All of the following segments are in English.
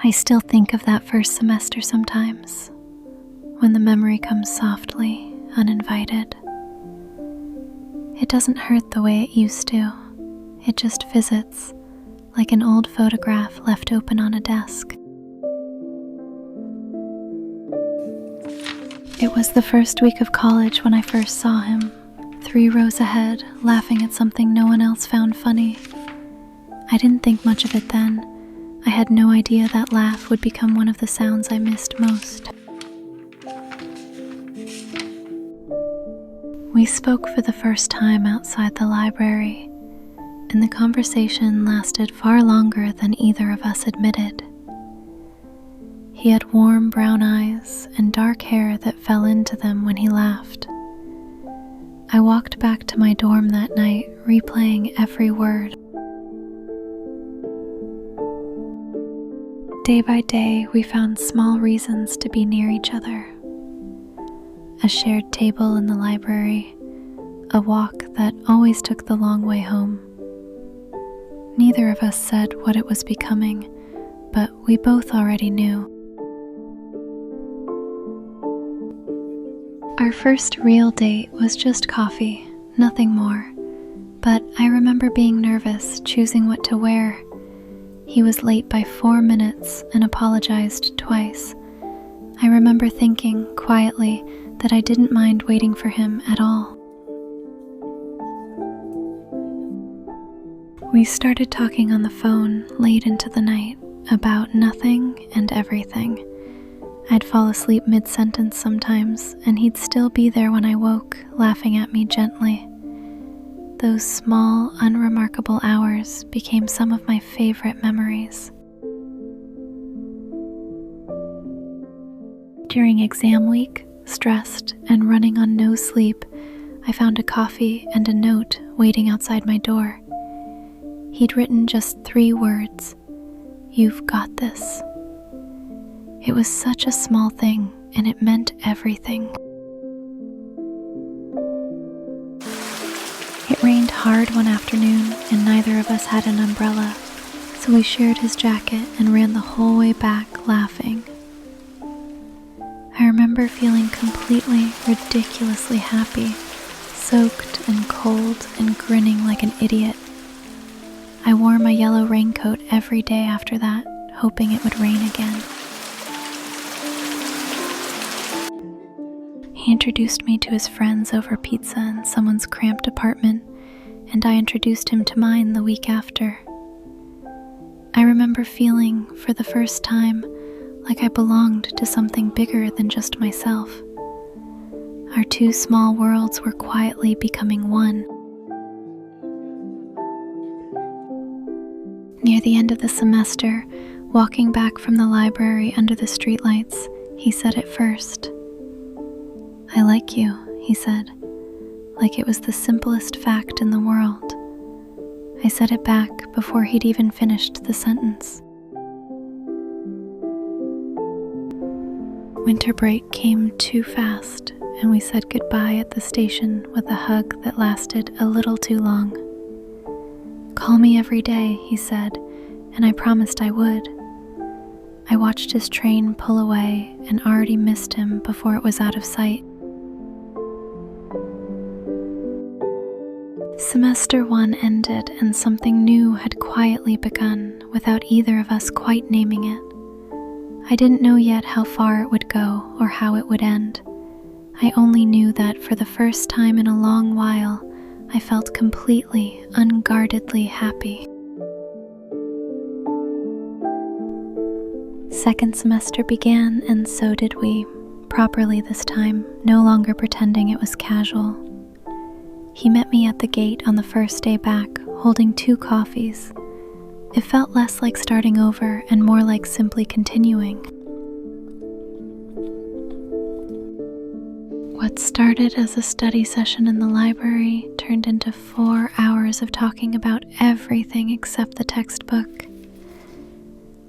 I still think of that first semester sometimes, when the memory comes softly, uninvited. It doesn't hurt the way it used to. It just visits, like an old photograph left open on a desk. It was the first week of college when I first saw him, 3 rows ahead, laughing at something no one else found funny. I didn't think much of it then. I had no idea that laugh would become one of the sounds I missed most. We spoke for the first time outside the library, and the conversation lasted far longer than either of us admitted. He had warm brown eyes and dark hair that fell into them when he laughed. I walked back to my dorm that night, replaying every word. Day by day, we found small reasons to be near each other. A shared table in the library, a walk that always took the long way home. Neither of us said what it was becoming, but we both already knew. Our first real date was just coffee, nothing more, but I remember being nervous, choosing what to wear. He was late by 4 minutes and apologized twice. I remember thinking, quietly, that I didn't mind waiting for him at all. We started talking on the phone late into the night about nothing and everything. I'd fall asleep mid-sentence sometimes, and he'd still be there when I woke, laughing at me gently. Those small, unremarkable hours became some of my favorite memories. During exam week, stressed and running on no sleep, I found a coffee and a note waiting outside my door. He'd written just 3 words: "You've got this." It was such a small thing, and it meant everything. It rained hard one afternoon, and neither of us had an umbrella, so we shared his jacket and ran the whole way back laughing. I remember feeling completely, ridiculously happy, soaked and cold and grinning like an idiot. I wore my yellow raincoat every day after that, hoping it would rain again. He introduced me to his friends over pizza in someone's cramped apartment, and I introduced him to mine the week after. I remember feeling, for the first time, like I belonged to something bigger than just myself. Our 2 small worlds were quietly becoming one. Near the end of the semester, walking back from the library under the streetlights, he said it first. "I like you," he said, like it was the simplest fact in the world. I said it back before he'd even finished the sentence. Winter break came too fast, and we said goodbye at the station with a hug that lasted a little too long. "Call me every day," he said, and I promised I would. I watched his train pull away and already missed him before it was out of sight. Semester 1 ended, and something new had quietly begun without either of us quite naming it. I didn't know yet how far it would go or how it would end. I only knew that for the first time in a long while, I felt completely, unguardedly happy. Second semester began, and so did we, properly this time, no longer pretending it was casual. He met me at the gate on the first day back, holding 2 coffees. It felt less like starting over and more like simply continuing. What started as a study session in the library turned into 4 hours of talking about everything except the textbook.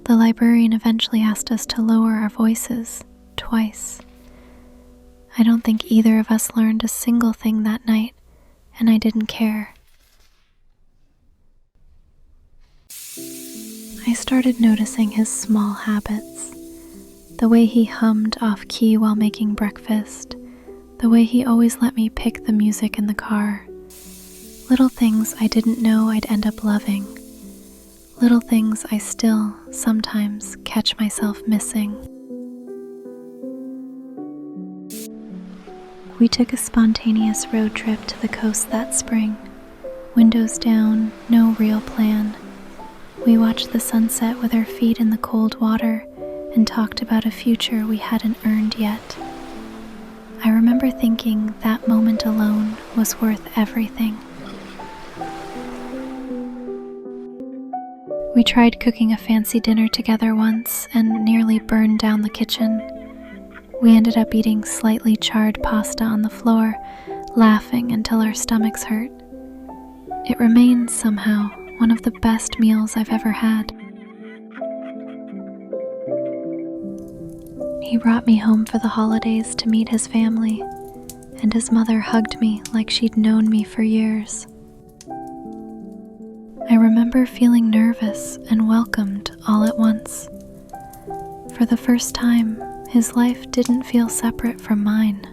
The librarian eventually asked us to lower our voices, twice. I don't think either of us learned a single thing that night, and I didn't care. I started noticing his small habits. The way he hummed off-key while making breakfast. The way he always let me pick the music in the car. Little things I didn't know I'd end up loving. Little things I still sometimes catch myself missing. We took a spontaneous road trip to the coast that spring. Windows down, no real plan. We watched the sunset with our feet in the cold water and talked about a future we hadn't earned yet. I remember thinking that moment alone was worth everything. We tried cooking a fancy dinner together once and nearly burned down the kitchen. We ended up eating slightly charred pasta on the floor, laughing until our stomachs hurt. It remains somehow one of the best meals I've ever had. He brought me home for the holidays to meet his family, and his mother hugged me like she'd known me for years. I remember feeling nervous and welcomed all at once. For the first time, his life didn't feel separate from mine.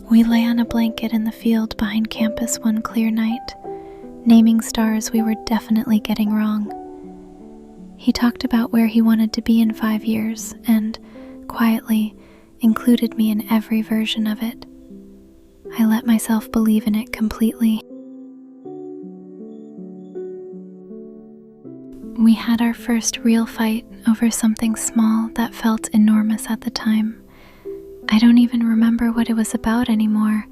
We lay on a blanket in the field behind campus one clear night, naming stars we were definitely getting wrong. He talked about where he wanted to be in 5 years and, quietly, included me in every version of it. I let myself believe in it completely. We had our first real fight over something small that felt enormous at the time. I don't even remember what it was about anymore,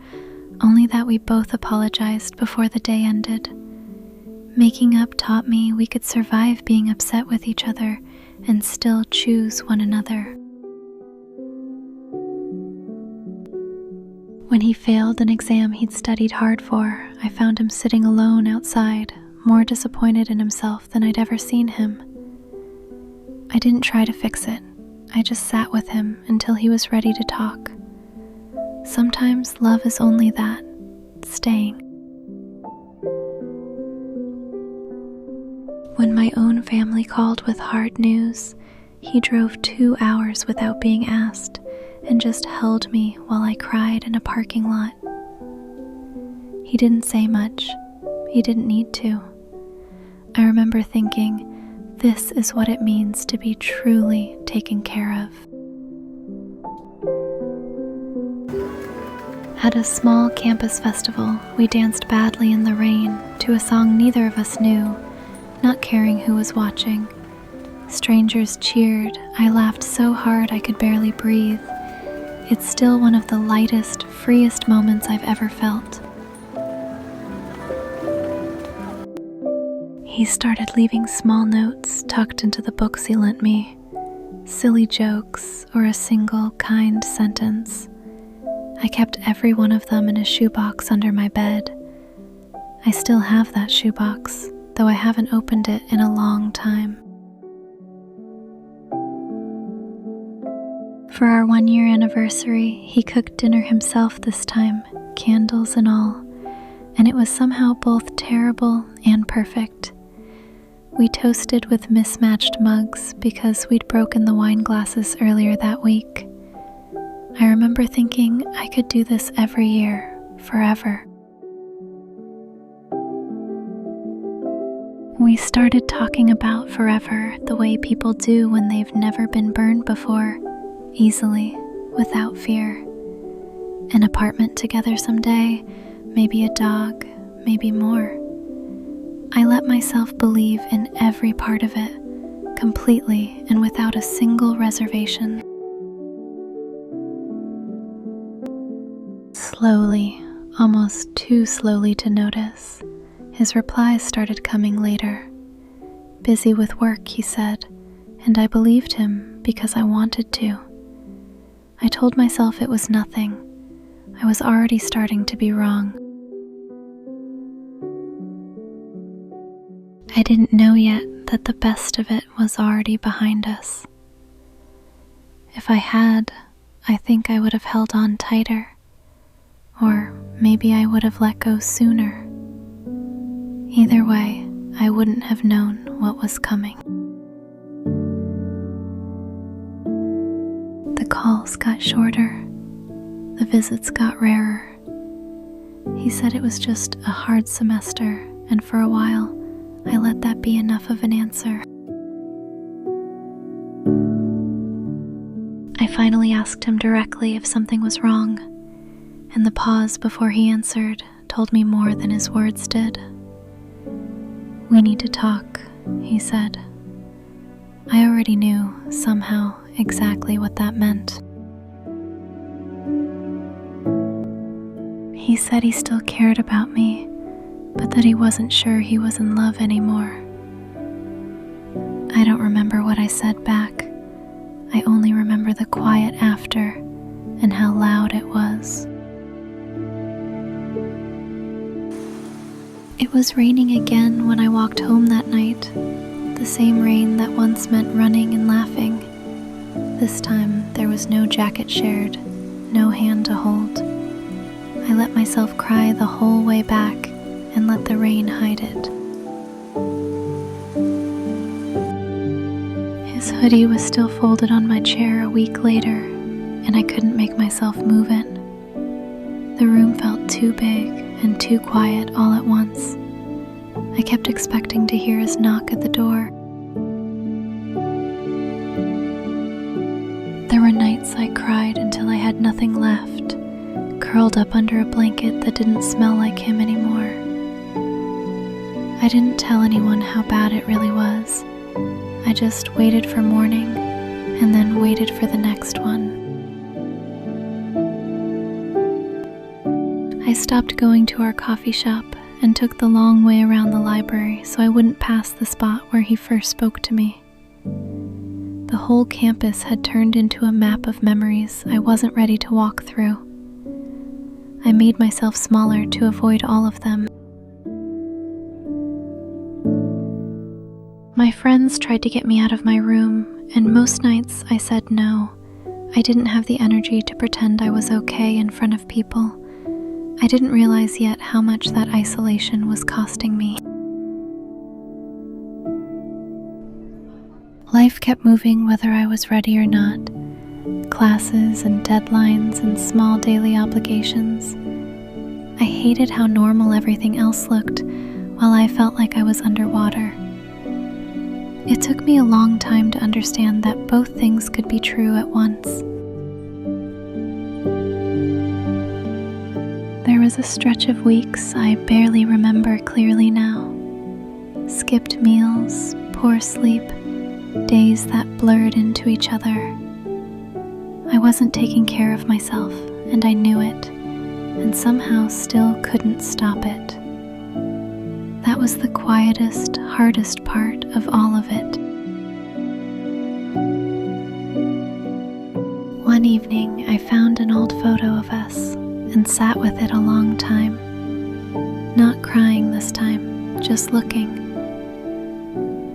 only that we both apologized before the day ended. Making up taught me we could survive being upset with each other and still choose one another. When he failed an exam he'd studied hard for, I found him sitting alone outside, more disappointed in himself than I'd ever seen him. I didn't try to fix it. I just sat with him until he was ready to talk. Sometimes love is only that, staying. When my own family called with hard news, he drove 2 hours without being asked and just held me while I cried in a parking lot. He didn't say much. He didn't need to. I remember thinking, this is what it means to be truly taken care of. At a small campus festival, we danced badly in the rain to a song neither of us knew, not caring who was watching. Strangers cheered. I laughed so hard I could barely breathe. It's still one of the lightest, freest moments I've ever felt. He started leaving small notes tucked into the books he lent me, silly jokes or a single kind sentence. I kept every one of them in a shoebox under my bed. I still have that shoebox, though I haven't opened it in a long time. For our 1-year anniversary, he cooked dinner himself this time, candles and all, and it was somehow both terrible and perfect. We toasted with mismatched mugs because we'd broken the wine glasses earlier that week. I remember thinking I could do this every year, forever. We started talking about forever the way people do when they've never been burned before, easily, without fear. An apartment together someday, maybe a dog, maybe more. I let myself believe in every part of it, completely and without a single reservation. Slowly, almost too slowly to notice, his replies started coming later. Busy with work, he said, and I believed him because I wanted to. I told myself it was nothing. I was already starting to be wrong. I didn't know yet that the best of it was already behind us. If I had, I think I would have held on tighter, or maybe I would have let go sooner. Either way, I wouldn't have known what was coming. The calls got shorter. The visits got rarer. He said it was just a hard semester, and for a while, I let that be enough of an answer. I finally asked him directly if something was wrong, and the pause before he answered told me more than his words did. "We need to talk," he said. I already knew, somehow, exactly what that meant. He said he still cared about me, but that he wasn't sure he was in love anymore. I don't remember what I said back. I only remember the quiet after and how loud it was. It was raining again when I walked home that night, the same rain that once meant running and laughing. This time there was no jacket shared, no hand to hold. I let myself cry the whole way back and let the rain hide it. His hoodie was still folded on my chair a week later, and I couldn't make myself move it. The room felt too big and too quiet all at once. I kept expecting to hear his knock at the door. There were nights I cried until I had nothing left, curled up under a blanket that didn't smell like him anymore. I didn't tell anyone how bad it really was. I just waited for morning and then waited for the next one. I stopped going to our coffee shop and took the long way around the library so I wouldn't pass the spot where he first spoke to me. The whole campus had turned into a map of memories I wasn't ready to walk through. I made myself smaller to avoid all of them. My friends tried to get me out of my room, and most nights I said no. I didn't have the energy to pretend I was okay in front of people. I didn't realize yet how much that isolation was costing me. Life kept moving whether I was ready or not. Classes and deadlines and small daily obligations. I hated how normal everything else looked, while I felt like I was underwater. It took me a long time to understand that both things could be true at once. There was a stretch of weeks I barely remember clearly now. Skipped meals, poor sleep, days that blurred into each other. I wasn't taking care of myself, and I knew it, and somehow still couldn't stop it. That was the quietest, hardest part of all of it. One evening, I found an old photo of us and sat with it a long time. Not crying this time, just looking.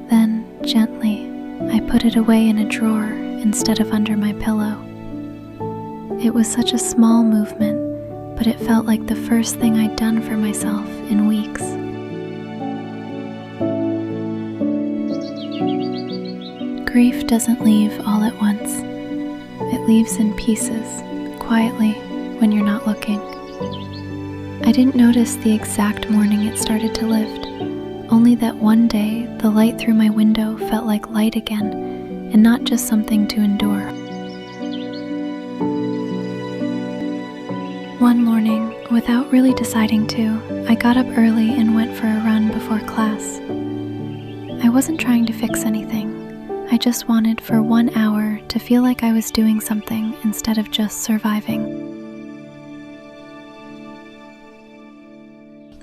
Then, gently, I put it away in a drawer instead of under my pillow. It was such a small movement, but it felt like the first thing I'd done for myself in weeks. Grief doesn't leave all at once. It leaves in pieces, quietly, when you're not looking. I didn't notice the exact morning it started to lift, only that one day the light through my window felt like light again, and not just something to endure. One morning, without really deciding to, I got up early and went for a run before class. I wasn't trying to fix anything. I just wanted for 1 hour to feel like I was doing something instead of just surviving.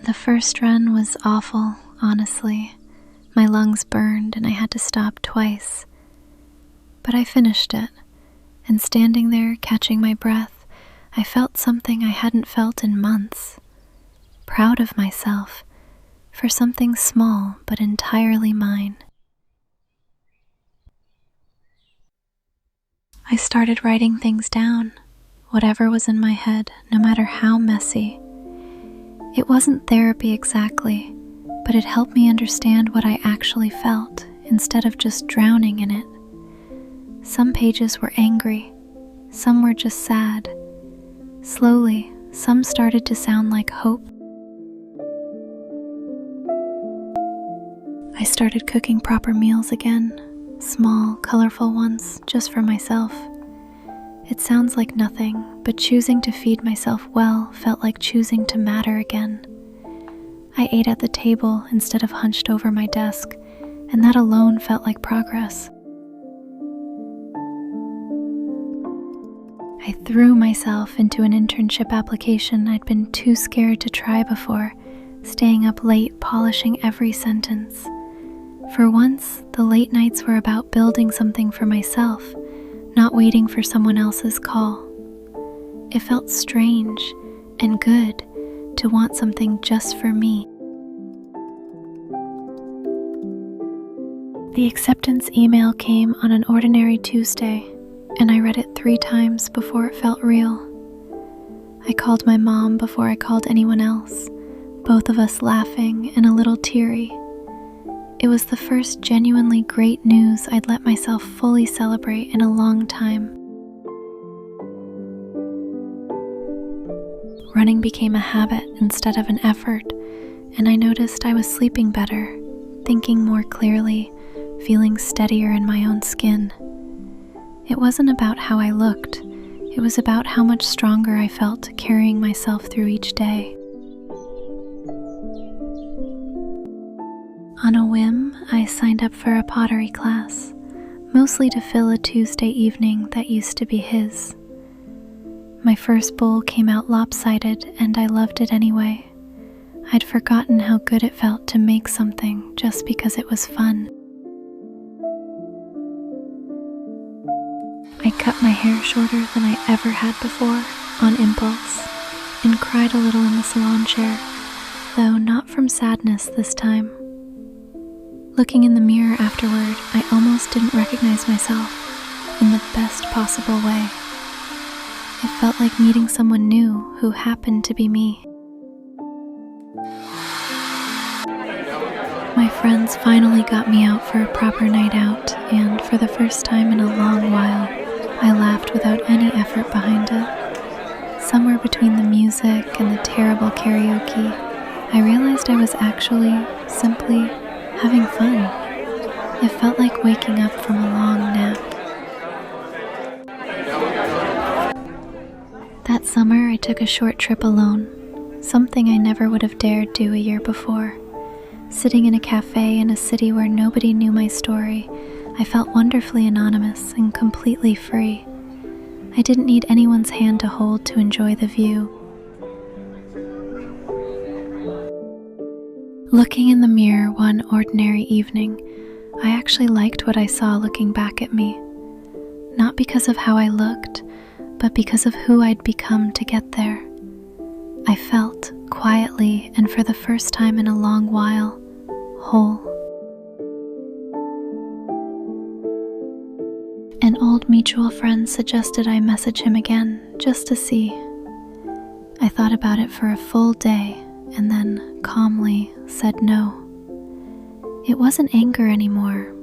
The first run was awful, honestly. My lungs burned and I had to stop twice. But I finished it, and standing there catching my breath, I felt something I hadn't felt in months. Proud of myself for something small but entirely mine. I started writing things down, whatever was in my head, no matter how messy. It wasn't therapy exactly, but it helped me understand what I actually felt instead of just drowning in it. Some pages were angry, some were just sad. Slowly, some started to sound like hope. I started cooking proper meals again, small, colorful ones, just for myself. It sounds like nothing, but choosing to feed myself well felt like choosing to matter again. I ate at the table instead of hunched over my desk, and that alone felt like progress. I threw myself into an internship application I'd been too scared to try before, staying up late polishing every sentence. For once, the late nights were about building something for myself, not waiting for someone else's call. It felt strange and good to want something just for me. The acceptance email came on an ordinary Tuesday, and I read it 3 times before it felt real. I called my mom before I called anyone else, both of us laughing and a little teary. It was the first genuinely great news I'd let myself fully celebrate in a long time. Running became a habit instead of an effort, and I noticed I was sleeping better, thinking more clearly, feeling steadier in my own skin. It wasn't about how I looked, it was about how much stronger I felt carrying myself through each day. On a whim, I signed up for a pottery class, mostly to fill a Tuesday evening that used to be his. My first bowl came out lopsided, and I loved it anyway. I'd forgotten how good it felt to make something just because it was fun. I cut my hair shorter than I ever had before, on impulse, and cried a little in the salon chair, though not from sadness this time. Looking in the mirror afterward, I almost didn't recognize myself in the best possible way. It felt like meeting someone new who happened to be me. My friends finally got me out for a proper night out, and for the first time in a long while, I laughed without any effort behind it. Somewhere between the music and the terrible karaoke, I realized I was actually simply having fun. It felt like waking up from a long nap. That summer, I took a short trip alone, something I never would have dared do a year before. Sitting in a cafe in a city where nobody knew my story, I felt wonderfully anonymous and completely free. I didn't need anyone's hand to hold to enjoy the view. Looking in the mirror one ordinary evening, I actually liked what I saw looking back at me. Not because of how I looked, but because of who I'd become to get there. I felt, quietly and for the first time in a long while, whole. An old mutual friend suggested I message him again, just to see. I thought about it for a full day, and then calmly said no. It wasn't anger anymore.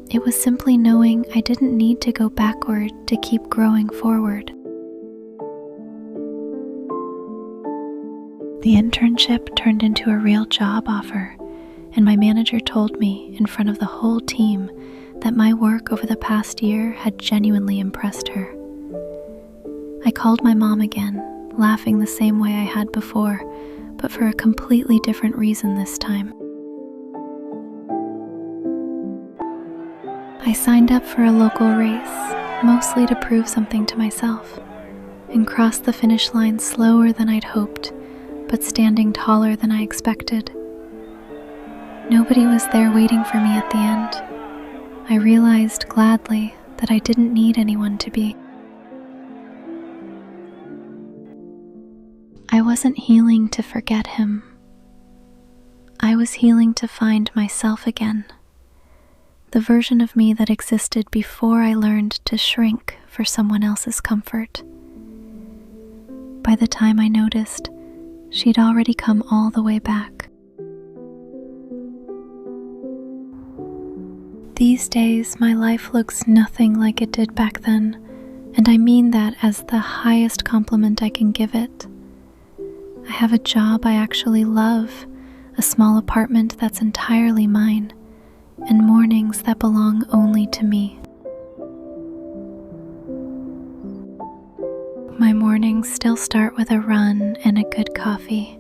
It was simply knowing I didn't need to go backward to keep growing forward. The internship turned into a real job offer, and my manager told me in front of the whole team that my work over the past year had genuinely impressed her. I called my mom again, laughing the same way I had before, but for a completely different reason this time. I signed up for a local race, mostly to prove something to myself, and crossed the finish line slower than I'd hoped, but standing taller than I expected. Nobody was there waiting for me at the end. I realized gladly that I didn't need anyone to be. I wasn't healing to forget him. I was healing to find myself again, the version of me that existed before I learned to shrink for someone else's comfort. By the time I noticed, she'd already come all the way back. These days, my life looks nothing like it did back then, and I mean that as the highest compliment I can give it. I have a job I actually love, a small apartment that's entirely mine, and mornings that belong only to me. My mornings still start with a run and a good coffee,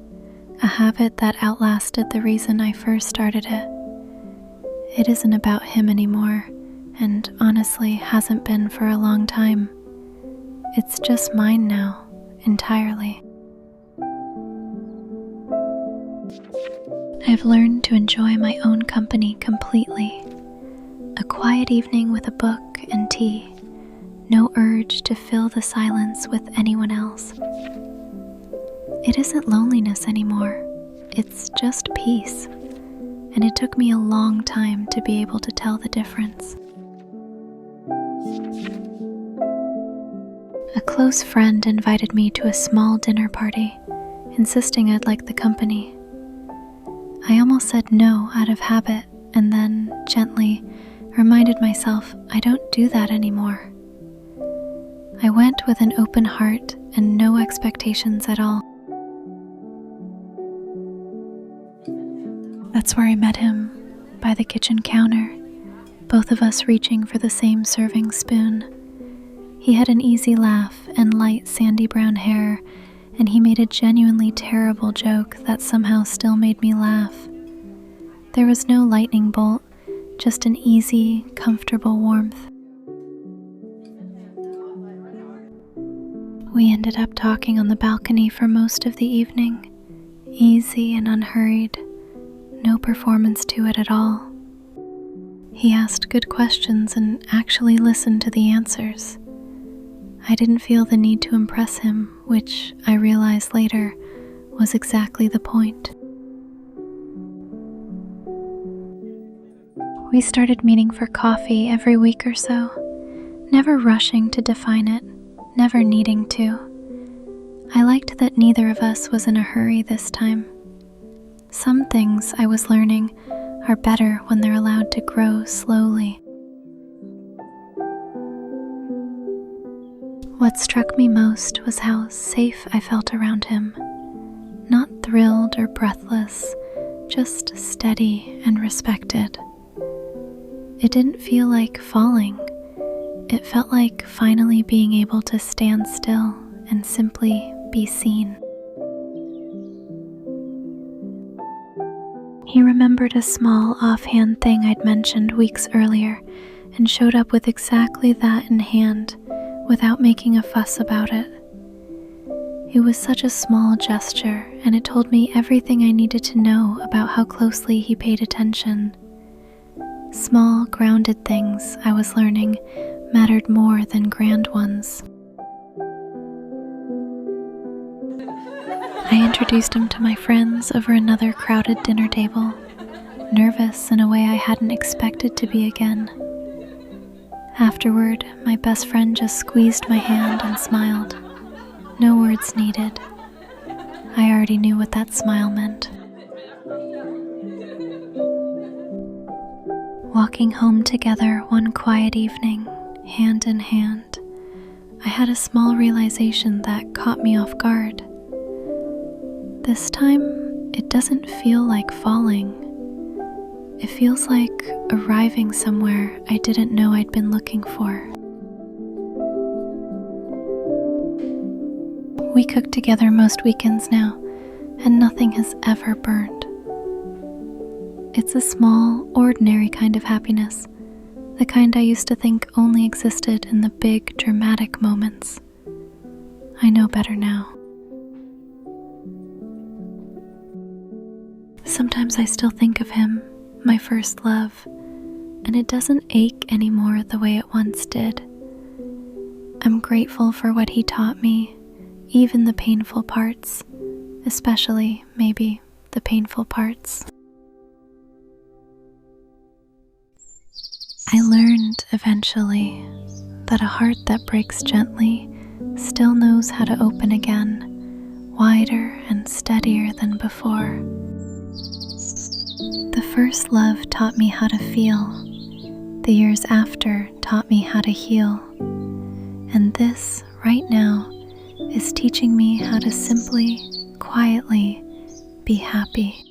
a habit that outlasted the reason I first started it. It isn't about him anymore, and honestly hasn't been for a long time. It's just mine now, entirely. I've learned to enjoy my own company completely. A quiet evening with a book and tea. No urge to fill the silence with anyone else. It isn't loneliness anymore. It's just peace. And it took me a long time to be able to tell the difference. A close friend invited me to a small dinner party, insisting I'd like the company. I almost said no out of habit, and then, gently, reminded myself I don't do that anymore. I went with an open heart and no expectations at all. That's where I met him, by the kitchen counter, both of us reaching for the same serving spoon. He had an easy laugh and light sandy brown hair, and he made a genuinely terrible joke that somehow still made me laugh. There was no lightning bolt, just an easy, comfortable warmth. We ended up talking on the balcony for most of the evening, easy and unhurried, no performance to it at all. He asked good questions and actually listened to the answers. I didn't feel the need to impress him, which I realized later was exactly the point. We started meeting for coffee every week or so, never rushing to define it, never needing to. I liked that neither of us was in a hurry this time. Some things, I was learning, are better when they're allowed to grow slowly. What struck me most was how safe I felt around him. Not thrilled or breathless, just steady and respected. It didn't feel like falling. It felt like finally being able to stand still and simply be seen. He remembered a small offhand thing I'd mentioned weeks earlier and showed up with exactly that in hand, without making a fuss about it. It was such a small gesture, and it told me everything I needed to know about how closely he paid attention. Small, grounded things, I was learning, mattered more than grand ones. I introduced him to my friends over another crowded dinner table, nervous in a way I hadn't expected to be again. Afterward, my best friend just squeezed my hand and smiled. No words needed. I already knew what that smile meant. Walking home together one quiet evening, hand in hand, I had a small realization that caught me off guard. This time, it doesn't feel like falling. It feels like arriving somewhere I didn't know I'd been looking for. We cook together most weekends now, and nothing has ever burned. It's a small, ordinary kind of happiness, the kind I used to think only existed in the big, dramatic moments. I know better now. Sometimes I still think of him, my first love, and it doesn't ache anymore the way it once did. I'm grateful for what he taught me, even the painful parts, especially, maybe, the painful parts. I learned eventually that a heart that breaks gently still knows how to open again, wider and steadier than before. The first love taught me how to feel, The years after taught me how to heal, and this, right now, is teaching me how to simply, quietly be happy.